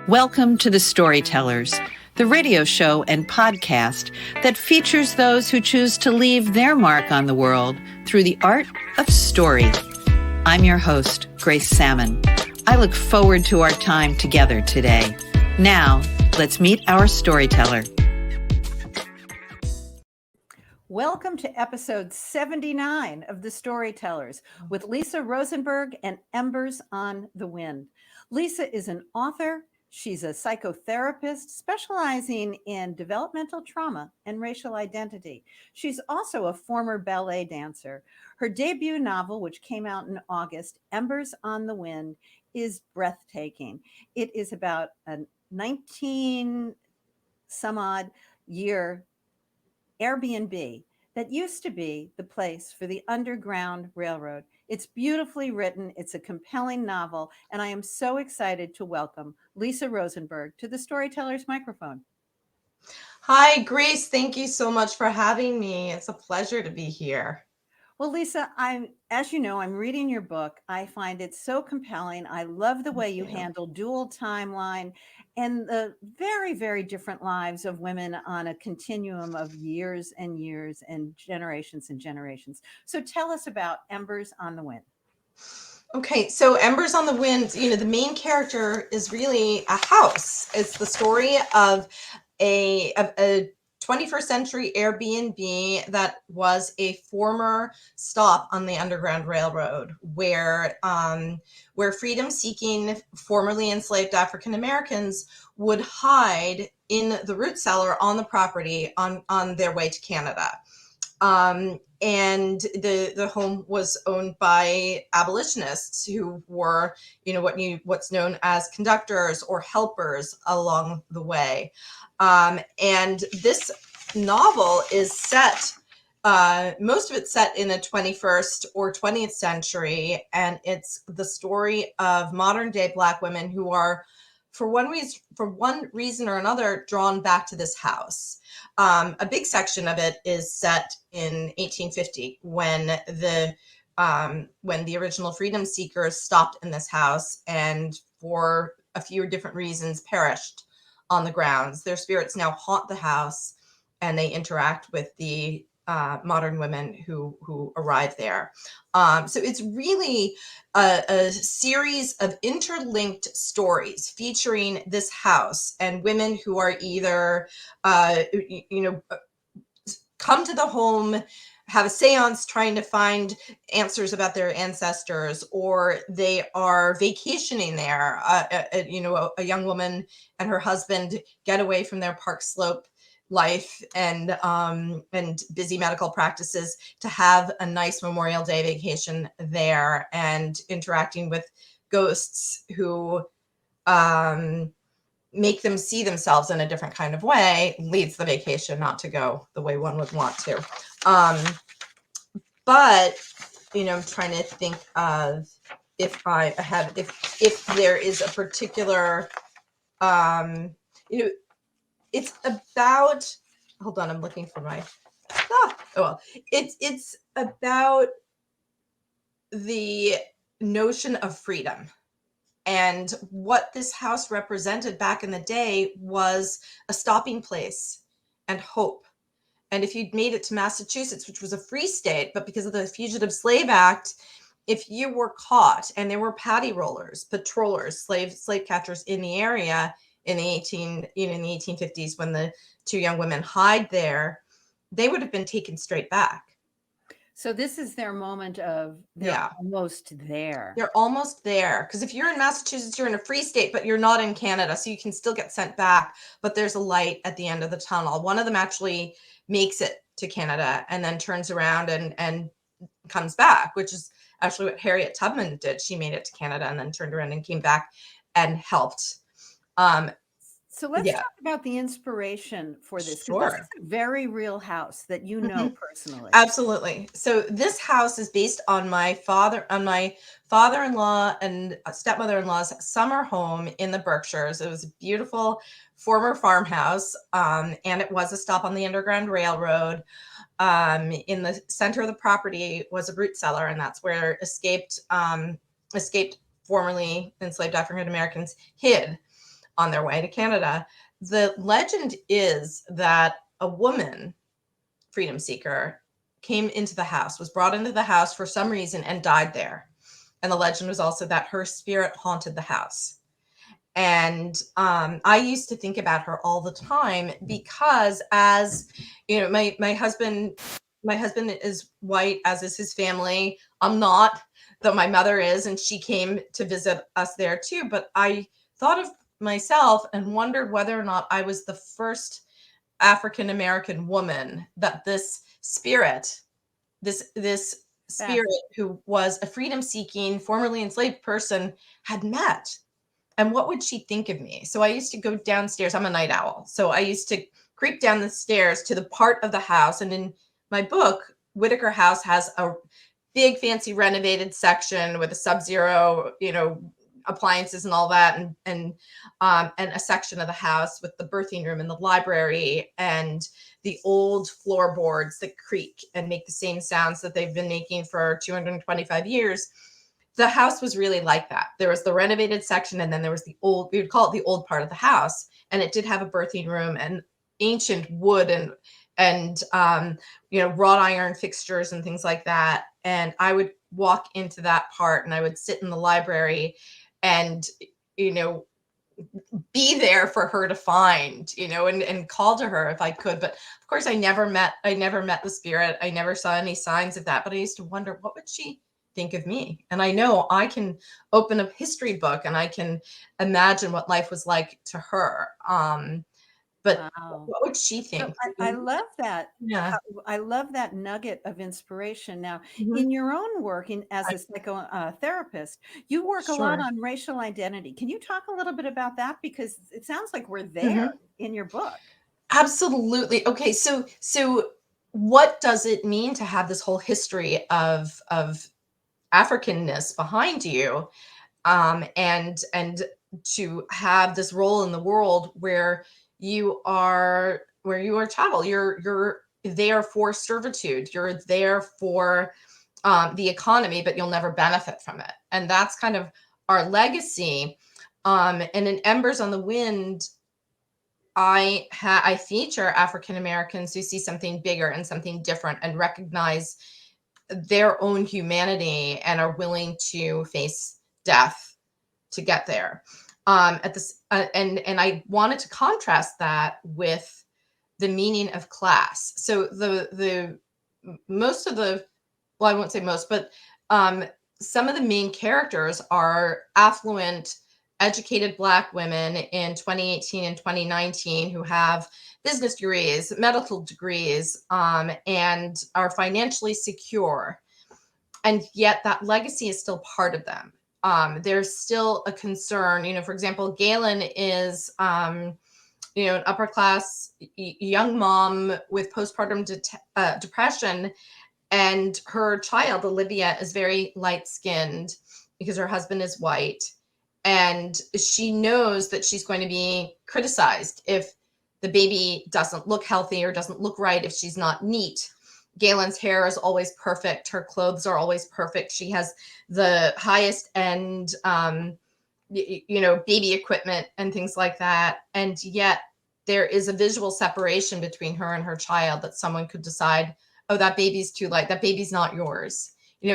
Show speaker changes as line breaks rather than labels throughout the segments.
Welcome to the Storytellers, the radio show and podcast that features those who choose to leave their mark on the world through the art of story. I'm your host, Grace Sammon. I look forward to our time together today. Now, let's meet our storyteller. Welcome to episode 79 of the Storytellers with Lisa Rosenberg and Embers on the Wind. Lisa is an author. She's a psychotherapist specializing in developmental trauma and racial identity. She's also a former ballet dancer. Her debut novel, which came out in August, Embers on the Wind, is breathtaking. It is about a 19-some-odd year Airbnb that used to be the place for the Underground Railroad. It's beautifully written. It's a compelling novel. And I am so excited to welcome Lisa Rosenberg to the Storyteller's microphone.
Hi, Grace. Thank you so much for having me. It's a pleasure to be here.
Well, Lisa, as you know, I'm reading your book. I find it so compelling. I love the way you handle dual timeline and the very, very different lives of women on a continuum of years and years and generations and generations. So tell us about Embers on the Wind.
Okay, so Embers on the Wind, the main character is really a house. It's the story of a 21st century Airbnb that was a former stop on the Underground Railroad where freedom-seeking, formerly enslaved African Americans would hide in the root cellar on the property on their way to Canada. And the home was owned by abolitionists who were, what's known as conductors or helpers along the way. And this novel is set, most of it's set in the 21st or 20th century. And it's the story of modern day Black women who are, for one reason or another, drawn back to this house. A big section of it is set in 1850 when the original freedom seekers stopped in this house and for a few different reasons perished on the grounds. Their spirits now haunt the house and they interact with the modern women who arrive there. So it's really a series of interlinked stories featuring this house and women who are either, come to the home, have a seance trying to find answers about their ancestors, or they are vacationing there. A young woman and her husband get away from their Park Slope life and busy medical practices to have a nice Memorial Day vacation there and interacting with ghosts who make them see themselves in a different kind of way, leads the vacation not to go the way one would want to. But I'm trying to think of if there is a particular, it's about, hold on, I'm looking for my, it's about the notion of freedom. And what this house represented back in the day was a stopping place and hope. And if you'd made it to Massachusetts, which was a free state, but because of the Fugitive Slave Act, if you were caught, and there were paddy rollers, patrollers, slave catchers in the area in the 1850s, when the two young women hide there, they would have been taken straight back.
So this is their moment of they're almost there.
They're almost there. Because if you're in Massachusetts, you're in a free state, but you're not in Canada. So you can still get sent back. But there's a light at the end of the tunnel. One of them actually makes it to Canada and then turns around and comes back, which is actually what Harriet Tubman did. She made it to Canada and then turned around and came back and helped.
So let's talk about the inspiration for this.
Sure.
This is a very real house that you know personally.
Absolutely. So this house is based on my father-in-law and stepmother-in-law's summer home in the Berkshires. It was a beautiful former farmhouse, and it was a stop on the Underground Railroad. In the center of the property was a root cellar, and that's where escaped formerly enslaved African Americans hid. on their way to Canada. The legend is that a woman, freedom seeker, came into the house, was brought into the house for some reason and died there. And the legend was also that her spirit haunted the house. And I used to think about her all the time because, as you know, my husband is white, as is his family. I'm not, though my mother is, and she came to visit us there too. But I thought of myself and wondered whether or not I was the first African American woman that this spirit, this spirit who was a freedom seeking, formerly enslaved person, had met. And what would she think of me? So I used to go downstairs. I'm a night owl. So I used to creep down the stairs to the part of the house. And in my book, Whitaker House has a big, fancy renovated section with a Sub-Zero, appliances and all that, and a section of the house with the birthing room and the library and the old floorboards that creak and make the same sounds that they've been making for 225 years. The house was really like that. There was the renovated section, and then there was the old, we would call it the old part of the house. And it did have a birthing room and ancient wood and wrought iron fixtures and things like that. And I would walk into that part and I would sit in the library and, be there for her to find, and call to her if I could. But of course I never met the spirit. I never saw any signs of that, but I used to wonder, what would she think of me? And I know I can open a history book and I can imagine what life was like to her. But
Wow.
what would she
So
think?
I love that.
Yeah.
I love that nugget of inspiration. Now,
Mhm.
in your own work as a psychotherapist, you work a lot
Sure.
on racial identity. Can you talk a little bit about that? Because it sounds like we're there
Mhm.
in your book.
Absolutely. Okay, so what does it mean to have this whole history of Africanness behind you, and to have this role in the world where you are chattel? You're there for servitude. You're there for the economy, but you'll never benefit from it. And that's kind of our legacy. And in Embers on the Wind, I feature African Americans who see something bigger and something different and recognize their own humanity and are willing to face death to get there. At this and I wanted to contrast that with the meaning of class. So the most of the, well, I won't say most, but um, some of the main characters are affluent, educated Black women in 2018 and 2019 who have business degrees, medical degrees, and are financially secure. And yet that legacy is still part of them. There's still a concern. For example, Galen is, an upper class young mom with postpartum depression, and her child, Olivia, is very light skinned because her husband is white. And she knows that she's going to be criticized if the baby doesn't look healthy or doesn't look right, if she's not neat. Galen's hair is always perfect. Her clothes are always perfect. She has the highest end, baby equipment and things like that. And yet there is a visual separation between her and her child that someone could decide, oh, that baby's too light. That baby's not yours.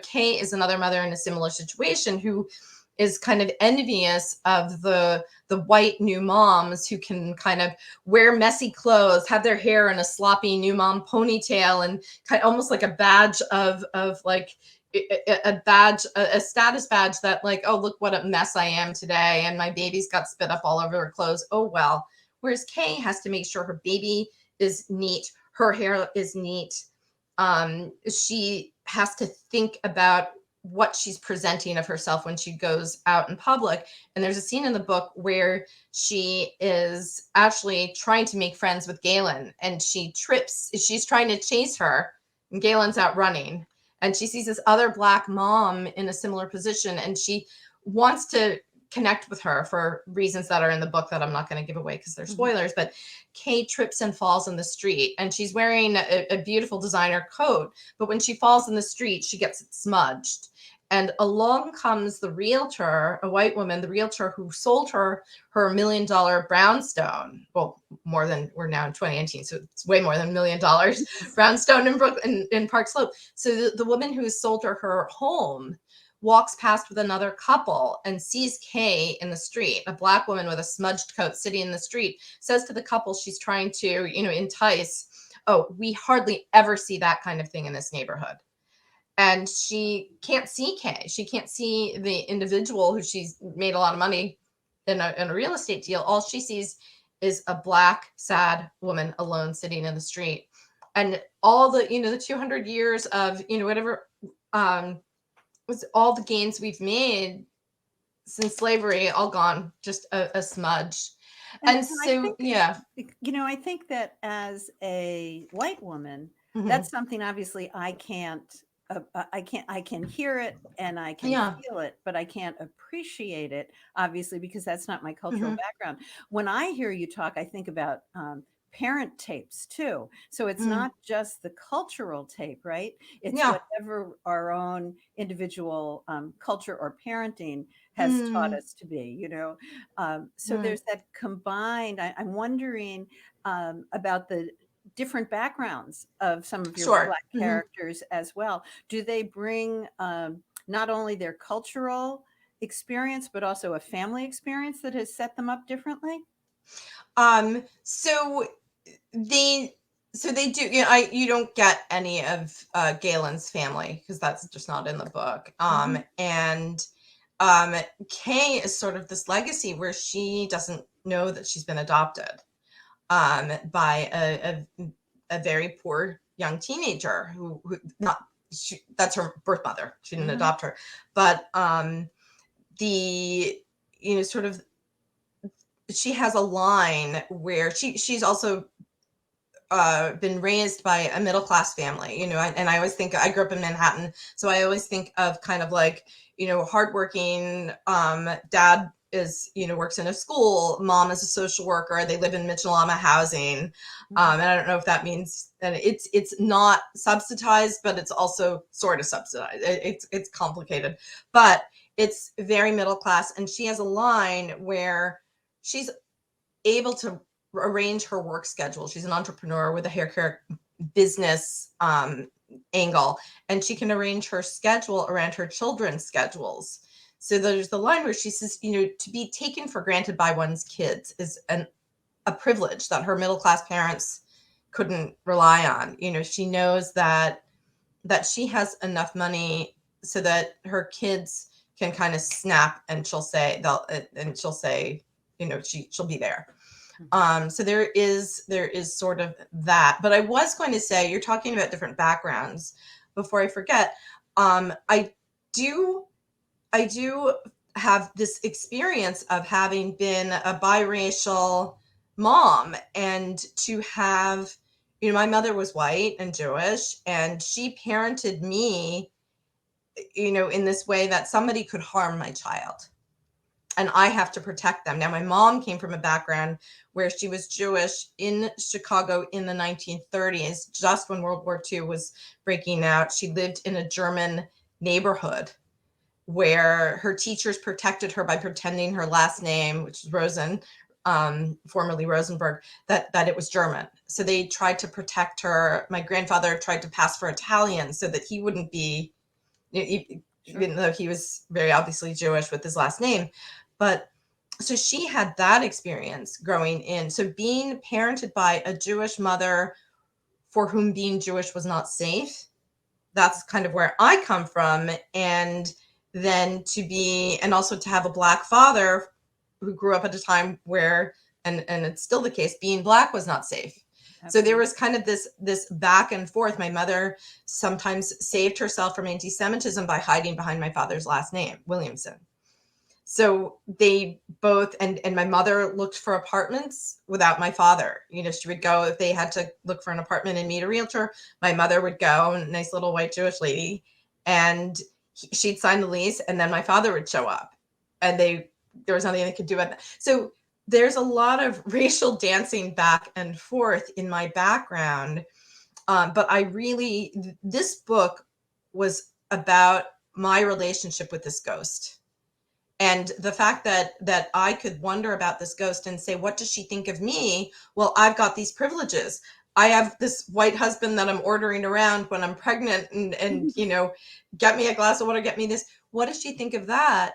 Kay is another mother in a similar situation who is kind of envious of the white new moms who can kind of wear messy clothes, have their hair in a sloppy new mom ponytail, and kind of almost like a badge of like a badge, a status badge that, like, oh, look what a mess I am today, and my baby's got spit up all over her clothes. Oh well. Whereas Kay has to make sure her baby is neat, her hair is neat. She has to think about what she's presenting of herself when she goes out in public. And there's a scene in the book where she is actually trying to make friends with Galen, and she trips. She's trying to chase her, and Galen's out running. And she sees this other Black mom in a similar position, and she wants to connect with her for reasons that are in the book that I'm not going to give away because they're spoilers. But Kay trips and falls in the street, and she's wearing a beautiful designer coat. But when she falls in the street, she gets it smudged. And along comes the realtor, a white woman, the realtor who sold her $1 million brownstone. Well, more than, we're now in 2019, so it's way more than $1 million brownstone in Brooklyn, in Park Slope. So the woman who sold her home walks past with another couple and sees Kay in the street, a Black woman with a smudged coat sitting in the street, says to the couple she's trying to, entice, "Oh, we hardly ever see that kind of thing in this neighborhood." And she can't see Kay. She can't see the individual who she's made a lot of money in a real estate deal. All she sees is a Black, sad woman alone sitting in the street. And all the, the 200 years of, whatever, was all the gains we've made since slavery, all gone, just a smudge. And
I
so,
think,
yeah.
I think that as a white woman,
Mhm.
that's something obviously I can't, I can hear it and I can
Yeah.
feel it, but I can't appreciate it, obviously, because that's not my cultural
Mhm.
background. When I hear you talk, I think about parent tapes too. So it's
Mm.
not just the cultural tape, right? It's
Yeah.
whatever our own individual culture or parenting has taught
Mm.
us to be, so
Mm.
there's that combined. I'm wondering about the different backgrounds of some of your
Sure.
Black
Mhm.
characters as well. Do they bring not only their cultural experience, but also a family experience that has set them up differently?
So they do, you don't get any of Galen's family because that's just not in the book. And Kay is sort of this legacy where she doesn't know that she's been adopted by a very poor young teenager who not that's her birth mother. She didn't adopt her, but the sort of, she has a line where she's also been raised by a middle class family, and I always think, I grew up in Manhattan, so I always think of kind of like, hardworking, dad is, works in a school, mom is a social worker, they live in Mitchell-Lama housing. And I don't know if that means that it's not subsidized, but it's also sort of subsidized. It's complicated, but it's very middle class. And she has a line where she's able to arrange her work schedule. She's an entrepreneur with a hair care business angle, and she can arrange her schedule around her children's schedules. So there's the line where she says, to be taken for granted by one's kids is a privilege that her middle class parents couldn't rely on. She knows that she has enough money so that her kids can kind of snap, and she'll say she'll be there. So there is sort of that. But I was going to say, you're talking about different backgrounds. Before I forget, I do have this experience of having been a biracial mom, and to have, my mother was white and Jewish, and she parented me, in this way that somebody could harm my child, and I have to protect them. Now, my mom came from a background where she was Jewish in Chicago in the 1930s, just when World War II was breaking out. She lived in a German neighborhood where her teachers protected her by pretending her last name, which is Rosen, formerly Rosenberg, that it was German. So they tried to protect her. My grandfather tried to pass for Italian so that he wouldn't be, even though he was very obviously Jewish with his last name. But so she had that experience growing in. So being parented by a Jewish mother for whom being Jewish was not safe, that's kind of where I come from. And then and also to have a Black father who grew up at a time where, and it's still the case, being Black was not safe. So there was kind of this back and forth. My mother sometimes saved herself from anti-Semitism by hiding behind my father's last name, Williamson. So they both, and my mother looked for apartments without my father. She would go, if they had to look for an apartment and meet a realtor, my mother would go, a nice little white Jewish lady, and she'd sign the lease, and then my father would show up, and there was nothing they could do about that. So there's a lot of racial dancing back and forth in my background. But this book was about my relationship with this ghost. And the fact that I could wonder about this ghost and say, what does she think of me? Well, I've got these privileges. I have this white husband that I'm ordering around when I'm pregnant and get me a glass of water, get me this. What does she think of that?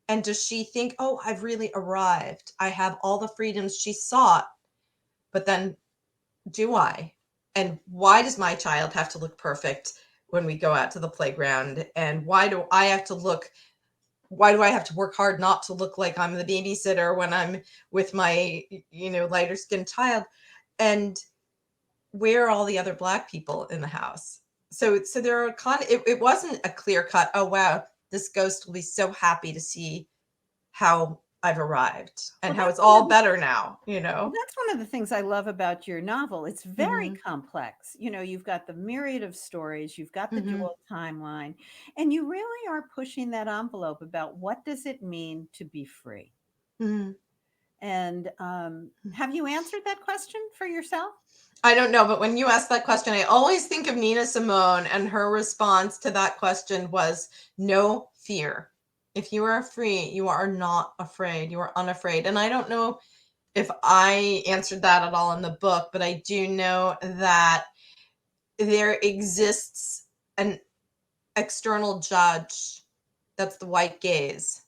And does she think, oh, I've really arrived. I have all the freedoms she sought. But then do I? And why does my child have to look perfect when we go out to the playground? And why do I have to work hard not to look like I'm the babysitter when I'm with my, lighter skinned child? And where are all the other Black people in the house? So there are it wasn't a clear cut, oh, wow, this ghost will be so happy to see how I've arrived and
Well,
how it's all better now.
that's one of the things I love about your novel. It's very
Mm-hmm.
complex. You've got the myriad of stories, you've got the
Mm-hmm.
dual timeline, and you really are pushing that envelope about what does it mean to be free.
Mm-hmm.
And have you answered that question for yourself?
I don't know, but when you ask that question, I always think of Nina Simone, and her response to that question was no fear. If you are free, you are not afraid. You are unafraid. And I don't know if I answered that at all in the book, but I do know that there exists an external judge. That's the white gaze.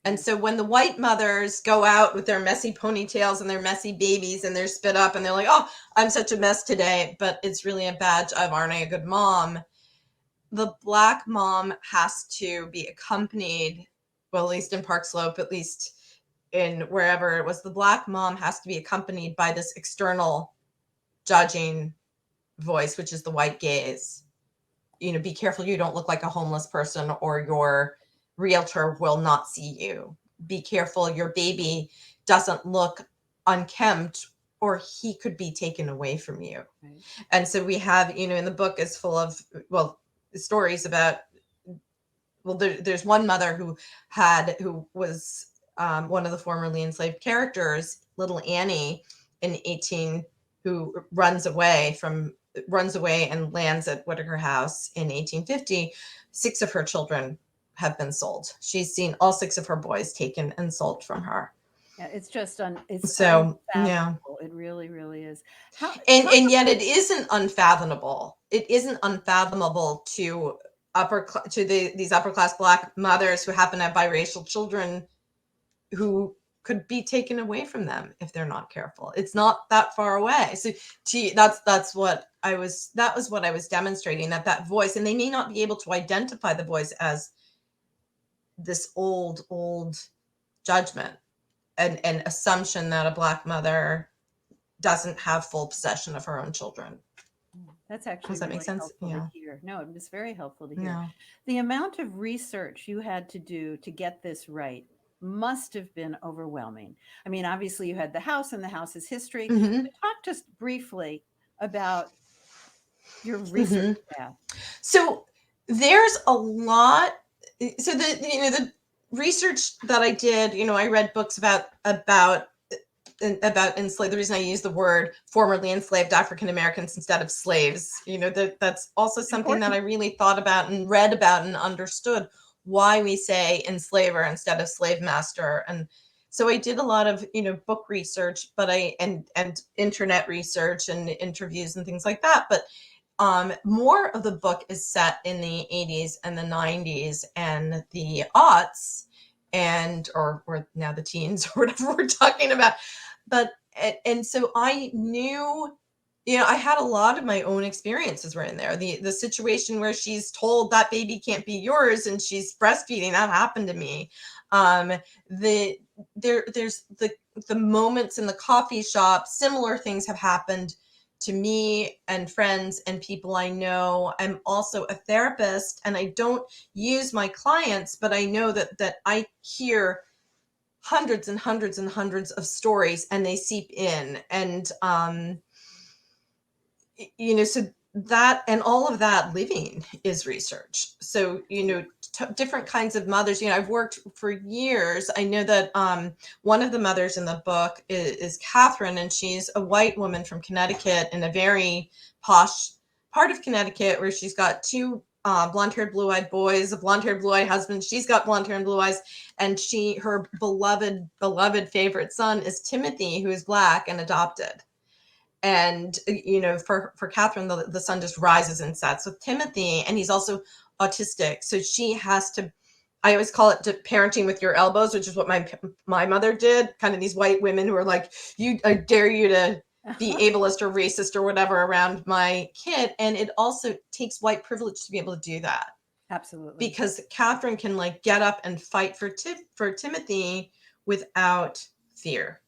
And so when the white mothers go out with their messy ponytails and their messy babies and they're spit up and they're like, oh, I'm such a mess today, but it's really a badge of aren't I a good mom? The Black mom has to be accompanied, well, at least in Park Slope, at least in wherever it was, the Black mom has to be accompanied by this external judging voice, which is the white gaze. Be careful you don't look like a homeless person or your realtor will not see you. Be careful your baby doesn't look unkempt or he could be taken away from you. Right. And so we have, in the book is full of, stories about, there's one mother who was one of the formerly enslaved characters, little Annie in 18, who runs away and lands at Whitaker House in 1850. 6 of her children have been sold. She's seen all 6 of her boys taken and sold from her.
Yeah, it's just it's
so
unfathomable. It really, really is.
And yet it isn't unfathomable. It isn't unfathomable to these upper class Black mothers who happen to have biracial children who could be taken away from them if they're not careful. It's not that far away. So that was what I was demonstrating, that voice, and they may not be able to identify the voice as this old judgment and assumption that a Black mother doesn't have full possession of her own children.
That's actually
Does that
really
make sense?
helpful to hear. No, it was very helpful to hear.
Yeah.
The amount of research you had to do to get this right must have been overwhelming. I mean, obviously you had the house and the house's history.
Mm-hmm.
But talk just briefly about your research path.
So there's a lot. So the research that I did, I read books about enslaved. The reason I use the word formerly enslaved African Americans instead of slaves, that's also something that I really thought about and read about and understood why we say enslaver instead of slave master. And so I did a lot of, book research, but and internet research and interviews and things like that. But more of the book is set in the 80s and the 90s and the aughts or now the teens or whatever we're talking about. But, and so I knew, I had a lot of my own experiences were in there. The situation where she's told that baby can't be yours and she's breastfeeding, that happened to me. There's the moments in the coffee shop, similar things have happened to me and friends and people I know. I'm also a therapist and I don't use my clients, but I know that I hear hundreds and hundreds and hundreds of stories and they seep in. And, so that and all of that living is research. So, different kinds of mothers, I've worked for years. I know that one of the mothers in the book is Catherine, and she's a white woman from Connecticut in a very posh part of Connecticut where she's got 2 blonde-haired, blue-eyed boys, a blonde-haired, blue-eyed husband. She's got blonde hair and blue eyes, and her beloved favorite son is Timothy, who is Black and adopted. And for Catherine, the sun just rises and sets with Timothy, and he's also autistic, so she has to. I always call it parenting with your elbows, which is what my mother did. Kind of these white women who are like, I dare you to be ableist or racist or whatever around my kid. And it also takes white privilege to be able to do that.
Absolutely.
Because Catherine can like get up and fight for Timothy without fear.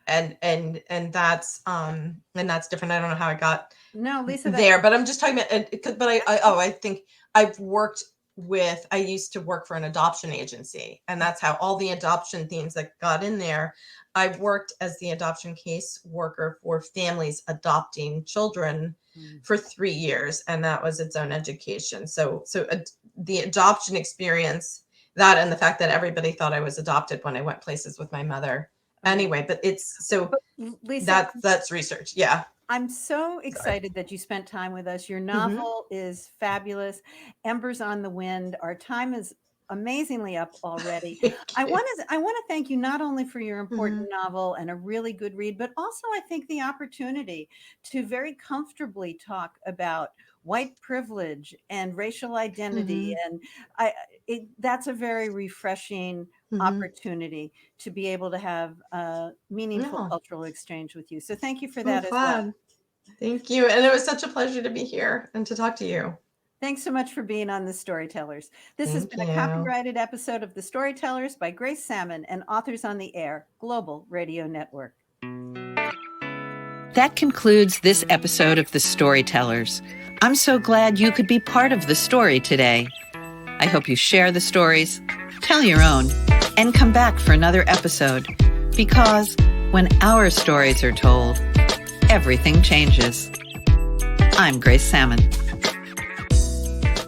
And that's different. I don't know how I got
Lisa,
there, but I'm just talking about, but I think I used to work for an adoption agency, and that's how all the adoption themes that got in there. I worked as the adoption case worker for families adopting children for 3 years, and that was its own education. So the adoption experience, that and the fact that everybody thought I was adopted when I went places with my mother. Anyway, but it's so Lisa, that's research. Yeah.
I'm so excited that you spent time with us. Your novel is fabulous. Embers on the Wind. Our time is amazingly up already. I want to thank you not only for your important novel and a really good read, but also I think the opportunity to very comfortably talk about white privilege and racial identity. And that's a very refreshing opportunity to be able to have a meaningful cultural exchange with you. So thank you for that as well.
Thank you. And it was such a pleasure to be here and to talk to you.
Thanks so much for being on the Storytellers. This has been a copyrighted episode of the Storytellers by Grace Sammon and Authors on the Air, Global Radio Network. That concludes this episode of the Storytellers. I'm so glad you could be part of the story today. I hope you share the stories, tell your own, and come back for another episode, because when our stories are told, everything changes. I'm Grace Sammon.